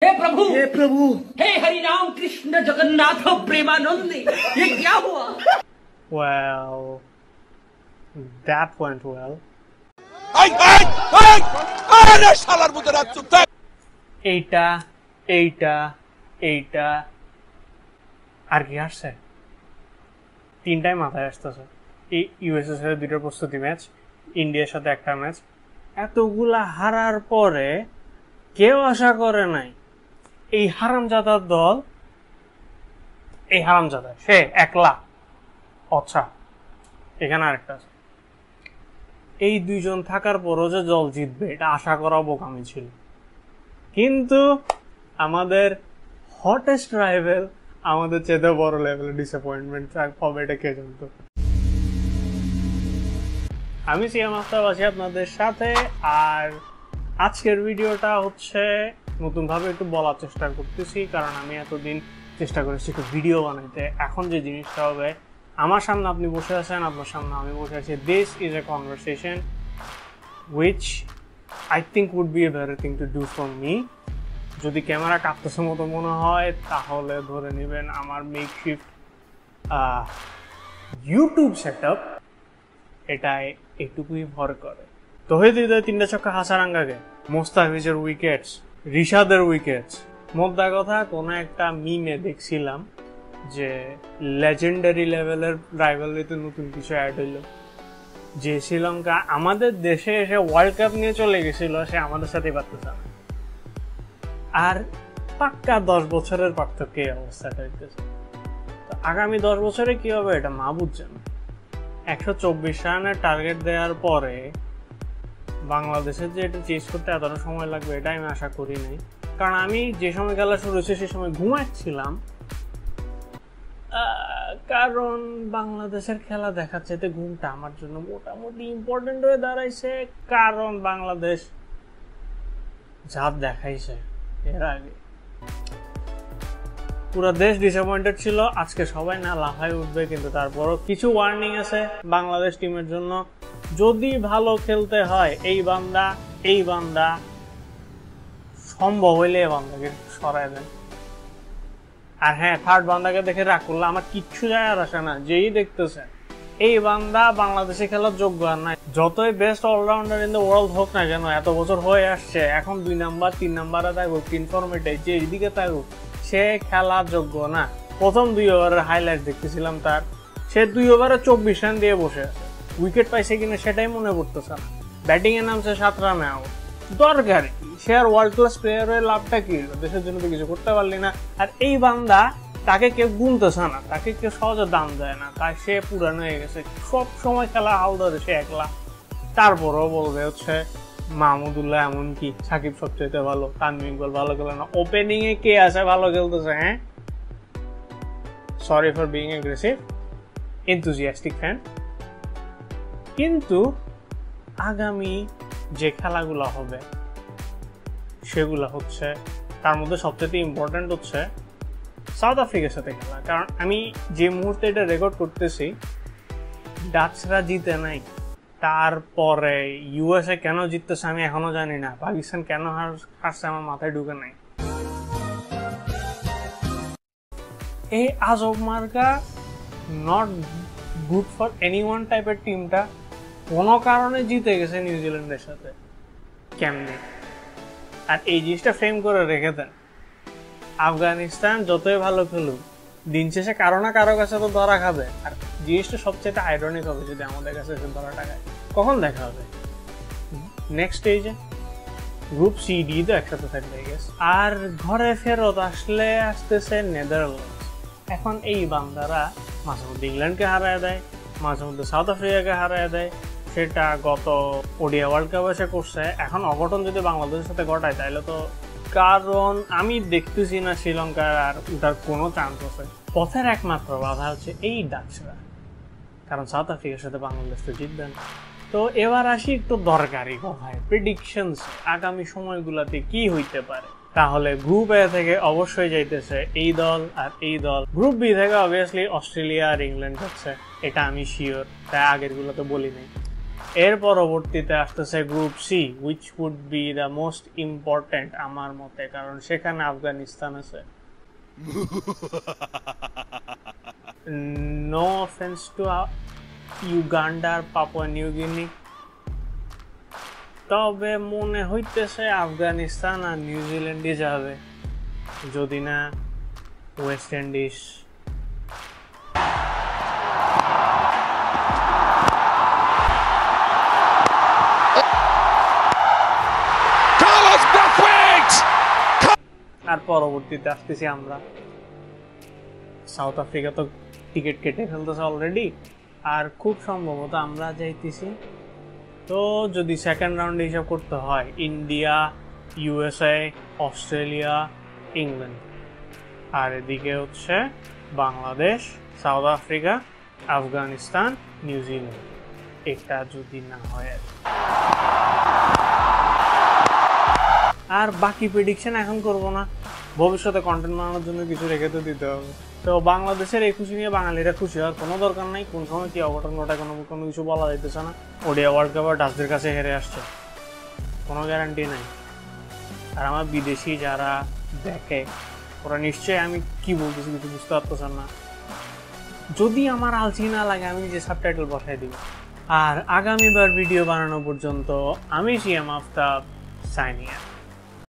हे प्रभु हे हरि राम कृष्ण जगन्नाथ प्रेमानंद, ये क्या हुआ? Well, that went well. এইটা আর কি আসছে? তিনটাই মাথায় আসতেছে। এই ইউএসএর সাথে দুটো প্রস্তুতি ম্যাচ, ইন্ডিয়ার সাথে একটা ম্যাচ, এতগুলা হারার পরে কেউ আশা করে নাই এই হারামজাদার দল, এই হারামজাদা সে একলা। আচ্ছা, এখানে আরেকটা আছে, এই দুইজন থাকার পরও যে দল জিতবে এটা আশা করা বোকামি ছিল। কিন্তু আমাদের হটেস্ট রাইভেল আমাদের চেয়ে বড় লেভেলের ডিসঅ্যাপয়েন্টমেন্ট হবে, এটা কে জানতো। আমি সিয়াম আফতাব আছি আপনাদের সাথে, আর আজকের ভিডিওটা হচ্ছে নতুনভাবে একটু বলার চেষ্টা করতেছি, কারণ আমি এতদিন চেষ্টা করেছি একটু ভিডিও বানাইতে। এখন যে জিনিসটা হবে, আমার সামনে আপনি বসে আছেন, আপনার সামনে আমি বসে আছি। This is a conversation which I think would be a better thing to do for me. যদি ক্যামেরা কাঁপতেছে মতো মনে হয় তাহলে ধরে নেবেন আমার মেকশিফট ইউটিউব সেট আপ এটাই একটুকুই ভর করে। তহিদ হৃদয় 3টা ছক্কা হাসারাঙ্গাকে, মোস্তাফিজের উইকেটস, রিশাদের উইকেটস। মোদ্দা কথা, কোনো একটা মিমে দেখছিলাম যে লেজেন্ডারি লেভেলের রাইভালরিতে নতুন কিছু অ্যাড হইল, যে শ্রীলঙ্কা আমাদের দেশে এসে ওয়ার্ল্ড কাপ নিয়ে চলে গেছিল, সে আমাদের সাথেই পারতেছে না। আর পাক্কা 10 বছরের পার্থক্য এই অবস্থাটা হইতেছে। তো আগামী 10 বছরে কি হবে এটা মাহবুব জানে। 124 রানের টার্গেট দেওয়ার পরে বাংলাদেশের যে এটা চেঞ্জ করতে এতটা সময় লাগবে এটা আমি আশা করি নাই, কারণ আমি যে সময় খেলা শুরু হয়েছে সে সময় ঘুমাচ্ছিলাম। কারণ বাংলাদেশের খেলা দেখার চাইতে ঘুমটা আমার জন্য মোটামুটি ইম্পর্টেন্ট হয়ে দাঁড়াইছে, কারণ বাংলাদেশ যা দেখাইছে এর আগে পুরো দেশ ডিসঅ্যাপয়েন্টেড ছিল। আজকে সবাই না লাফায় উঠবে, কিন্তু তারপরও কিছু ওয়ার্নিং আছে বাংলাদেশ টিমের জন্য। যদি ভালো খেলতে হয় এই বান্দা সম্ভব হইলে এই বান্দাকে সরাই দেন। আর হ্যাঁ, থার্ড বান্দাকে দেখে রাগ করলে আমার কিচ্ছু যায় আর আসে না। যেই দেখতেছে এই বান্দা বাংলাদেশে খেলার যোগ্য আর নাই, যতই best allrounder in the world হোক না কেন, এত বছর হয়ে আসছে, এখন 2 নাম্বার 3 নাম্বারে থাকুক, তিন ফরম্যাটে যে এইদিকে থাকুক, সে খেলার যোগ্য না। প্রথম 2 ওভারের হাইলাইট দেখতেছিলাম তার, সে 2 ওভারে 24 রান দিয়ে বসে আছে, উইকেট পাইছে কিনা সেটাই মনে পড়তেছে না। ব্যাটিং এ নামছে 7 রানে আউট, দরকার কি? সে আর ওয়ার্ল্ড ক্লাস প্লেয়ারের লাভটা কি? দেশের জন্য তো কিছু করতে পারলি না। আর এই বান্দা, তাকে কেউ গুনতেছে না, তাকে কেউ সহজে দাম দেয় না, তাই সে পুরানো হয়ে গেছে, সব সময় খেলা হাল ধরে সে একলা। তারপরেও বলবে হচ্ছে মাহমুদুল্লাহ এমনকি সাকিব সবচেয়ে ভালো, তানজিম ইকবাল ভালো খেলে না, ওপেনিং এ কে আছে ভালো খেলতেছে? হ্যাঁ, sorry for being aggressive, enthusiastic fan. কিন্তু আগামী যে খেলাগুলো হবে সেগুলো হচ্ছে, তার মধ্যে সবচেয়ে ইম্পর্টেন্ট হচ্ছে সাউথ আফ্রিকার সাথে খেলা। কারণ আমি যে মুহূর্তে এটা রেকর্ড করতেছি, ডাচরা জিতে নাই, তারপরে ইউএসএ কেন জিততেছে আমি এখনো জানি না, পাকিস্তান কেন হারছে আমার মাথায় ঢুকে নাই। এই আজব মার্কা নট গুড ফর এনিওয়ান টাইপের টিমটা কোনো কারণে জিতে গেছে নিউজিল্যান্ডের সাথে। কেমনে? আর এই জিনিসটা ফ্রেম করে রেখে দেন, আফগানিস্তান যতই ভালো খেলুক, দিন শেষে কারো না কারো কাছে তো ধরা খাবে। আর জিনিসটা সবচেয়ে আইরনিক হবে যদি আমাদের কাছে এসে ধরা টাকায়, কখন দেখা হবে? নেক্সট স্টেজে গ্রুপ সি ডি তো একসাথে থাকবে গেছে। আর ঘরে ফেরত আসতেছে নেদারল্যান্ডস। এখন এই বান্দারা মাঝে মধ্যে ইংল্যান্ডকে হারায় দেয়, মাঝে মধ্যে সাউথ আফ্রিকাকে হারায় দেয়, সেটা গত ওডিআই ওয়ার্ল্ড কাপ এসে করছে। এখন অঘটন যদি বাংলাদেশের সাথে ঘটায় তাহলে তো, কারণ আমি দেখতেছি না শ্রীলঙ্কার আর ওটার কোনো চান্স আছে। পথের একমাত্র বাধা হচ্ছে এই ডাচরা, কারণ সাউথ আফ্রিকার সাথে বাংলাদেশ তো জিতবে না। তো এবার আসি একটু দরকারি কথায়, প্রেডিকশনস আগামী সময়গুলোতে কি হইতে পারে। তাহলে গ্রুপ এ থেকে অবশ্যই যাইতেছে এই দল আর এই দল। গ্রুপ বি থেকে অবভিয়াসলি অস্ট্রেলিয়া আর ইংল্যান্ড যাচ্ছে, এটা আমি শিওর, তাই আগের গুলোতে বলি নাই। এর পরবর্তীতে আসতেছে group C, which would be the most important আমার মতে, কারণ সেখানে আফগানিস্তান আছে। নো অফেন্স টু ইউগান্ডা আর পাপুয়া নিউ গিনি, তবে মনে হইতেছে আফগানিস্তান আর নিউজিল্যান্ডই যাবে, যদি না ওয়েস্ট ইন্ডিজ। আর পরবর্তীতে আসতেছি আমরা, সাউথ আফ্রিকা তো টিকিট কেটে ফেলতেছে অলরেডি, আর খুব সম্ভবত আমরা যাইতেছি। তো যদি সেকেন্ড রাউন্ডে হিসাব করতে হয়, ইন্ডিয়া, ইউএসএ, অস্ট্রেলিয়া, ইংল্যান্ড, আর এদিকে হচ্ছে Bangladesh, south Africa, Afghanistan, New Zealand. এটা যদি না হয় আর বাকি প্রেডিকশন এখন করব না, ভবিষ্যতে কন্টেন্ট বানানোর জন্য কিছু রেখে তো দিতে হবে। তো বাংলাদেশের এই খুশি নিয়ে বাঙালিরা খুশি হওয়ার কোনো দরকার নাই, কোন সময় কি অঘটন ঘটায় কোনো কিছু বলা যাইতেছে না। ওডিয়া ওয়ার্ল্ড কাপ ডাচদের কাছে হেরে আসছে, কোনো গ্যারান্টি নাই। আর আমার বিদেশি যারা দেখে ওরা নিশ্চয়ই আমি কি বলতেছি কিছু বুঝতে পারতেছেন না। যদি আমার আলসি না লাগে আমি নিজে সাবটাইটেল বসাই দিব। আর আগামীবার ভিডিও বানানো পর্যন্ত আমি সিএম আফতাব সাইনিয়া।